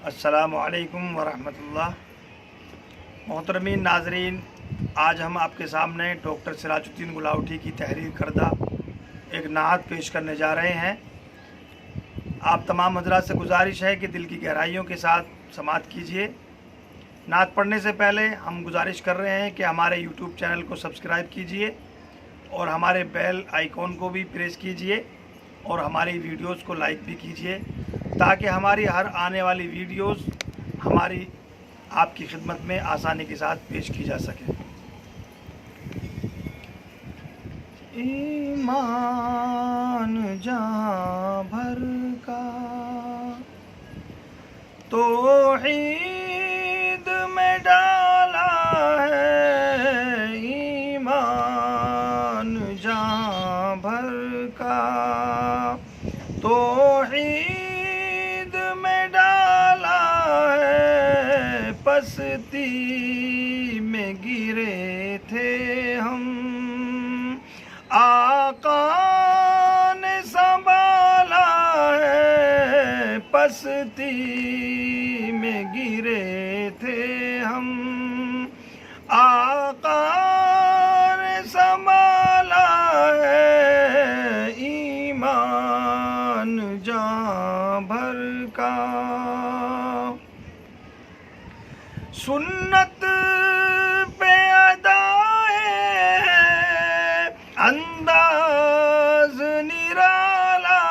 السلام علیکم ورحمۃ اللہ۔ محترمین ناظرین، آج ہم آپ کے سامنے ڈاکٹر سراج الدین گلاوٹی کی تحریر کردہ ایک نعت پیش کرنے جا رہے ہیں۔ آپ تمام حضرات سے گزارش ہے کہ دل کی گہرائیوں کے ساتھ سماعت کیجیے۔ نعت پڑھنے سے پہلے ہم گزارش کر رہے ہیں کہ ہمارے یوٹیوب چینل کو سبسکرائب کیجیے اور ہمارے بیل آئیکن کو بھی پریس کیجیے اور ہماری ویڈیوز کو لائک بھی کیجیے تاکہ ہماری ہر آنے والی ویڈیوز ہماری آپ کی خدمت میں آسانی کے ساتھ پیش کی جا سکے۔ ایمان جہاں بھر کا توحید میں ڈالا ہے، ایمان جہاں بھر کا توحید میں ڈالا ہے، پستی میں گرے تھے ہم، آقا نے سنبھالا ہے، پستی میں گرے تھے ہم، آقا نے سنبھالا ہے، ایمان جہاں بھر کا۔ سنت پہ ادائے ہے، انداز نرالا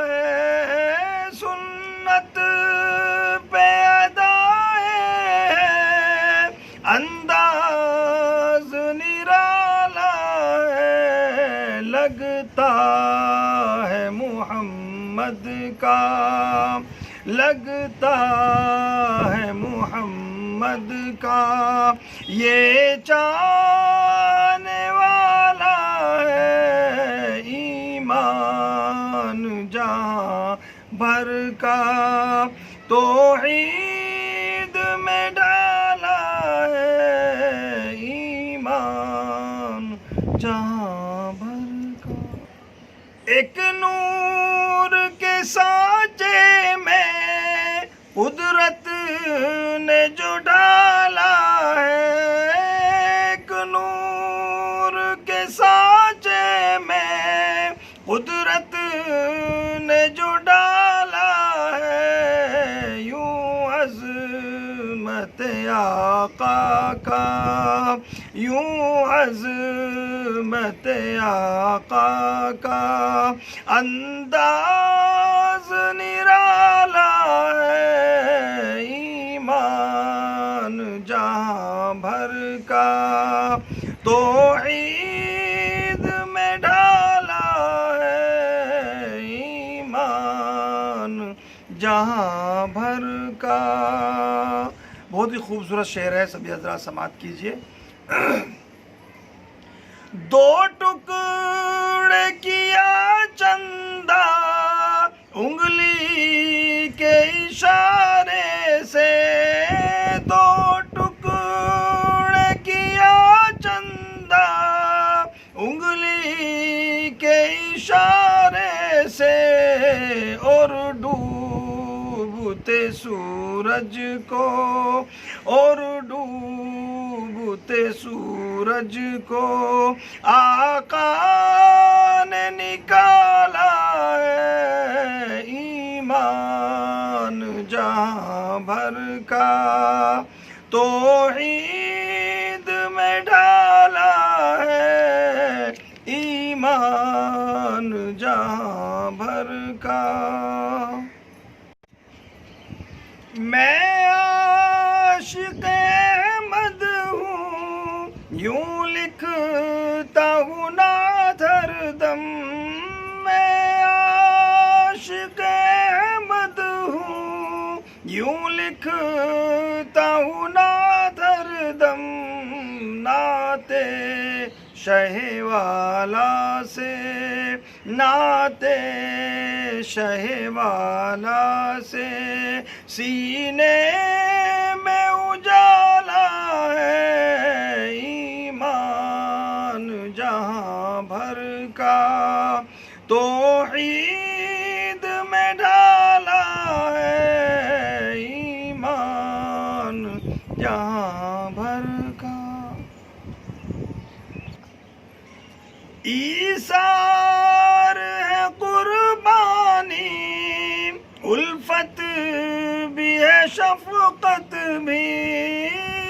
ہے، سنت پہ ادائے ہے، انداز نرالا ہے، لگتا ہے محمد کا، لگتا ہے محمد کا، یہ چاہنے والا ہے، ایمان جہاں بھر کا توحید میں ڈالا ہے، ایمان جہاں بھر کا۔ ایک نور کے سانچے میں قدرت نے جو ڈالا ہے، ایک نور کے سانچے میں قدرت نے جو ڈالا ہے، یوں عظمت آقا کا، یوں عظمت آقا کا انداز نرالا ہے، ایمان جہاں بھر کا توحید میں ڈالا ہے، ایمان جہاں بھر کا۔ بہت ہی خوبصورت شعر ہے، سبھی حضرات سماعت کیجیے۔ دو ٹکڑے کیا چندہ انگلی کے اشارے سے، دو ٹکڑے کیا چندہ انگلی کے اشارے سے، اور ڈوبتے سورج کو، اور ڈوبتے سورج کو آقا نے نکالا ہے، ایمان جہاں بھر کا توحید میں ڈالا ہے، ایمان جہاں بھر کا۔ میں عاشق احمد ہوں، یوں لکھتا ہوں نعت ہر دم، میں عاشق احمد ہوں، یوں لکھتا ہوں نعت ہر دم، نعت شہ والا سے، نعت شہ والا سے، سینے میں اجالا ہے، ایمان جہاں بھر کا توحید میں ڈالا ہے، ایثار ہے قربانی، الفت بھی ہے شفقت بھی،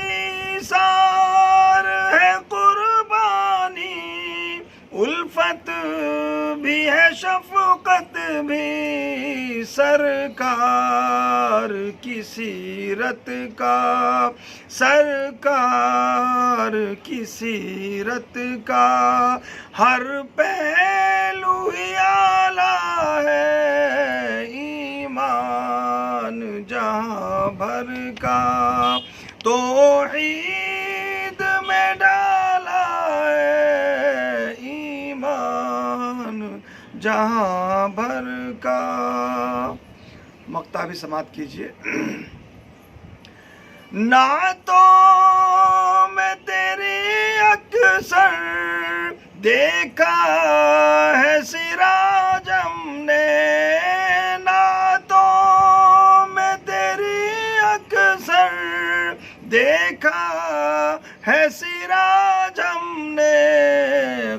ایثار ہے قربانی، الفت بھی ہے شفقت بھی، سرکار کی سیرت کا، سرکار کی سیرت کا ہر پہلو ہی اعلیٰ ہے، ایمان جہاں بھر کا توحید میں ڈالا ہے، ایمان جہاں بھر کا۔ مقطع بھی سماعت کیجیے۔ نعتوں میں تیری اکثر دیکھا ہے سراج ہم نے، نعتوں میں تیری اکثر دیکھا ہے سراج ہم نے،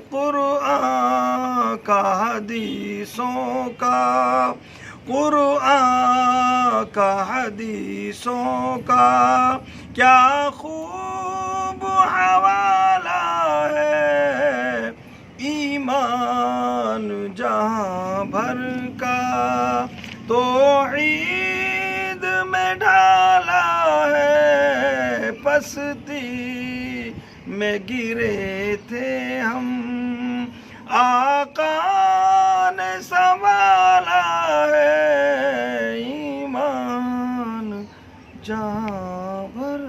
قرآن کا حدیثوں کا، قرآن کا حدیثوں کا کیا خوب حوالہ ہے، ایمان جہاں بھر کا توحید میں ڈالا ہے، پستی میں گرے تھے ہم، آقا نے سنبھالا ہے، ایمان جہاں بھر